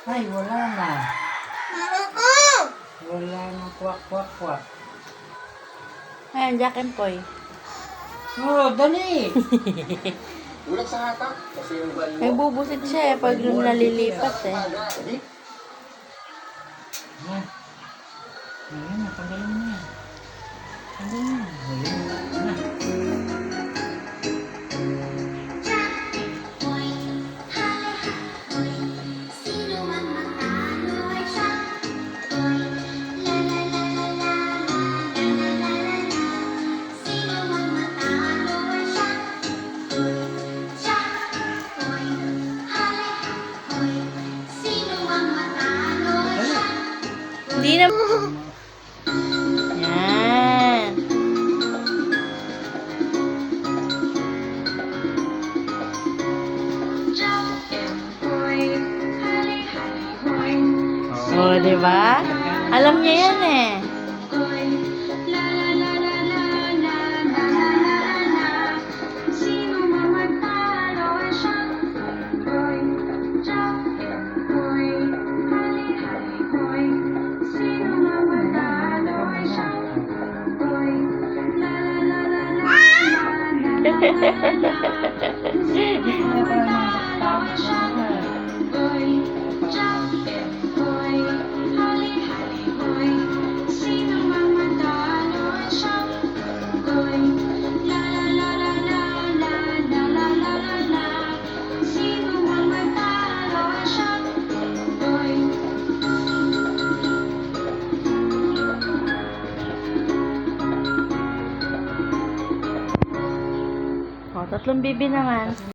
Ay, wala na. Wala na kwak. Ayan, Jack and Poy. Oh, dali! Ulat sa hatak. Kasi yung value. May bubusit siya pag nalilipat Na. Ayan, natanggalin mo yan. Tanggalin mo. Ayan, na. Hindi na. Yan. Oh, diba? Alam niya yan eh. Oh, tatlong bibi naman.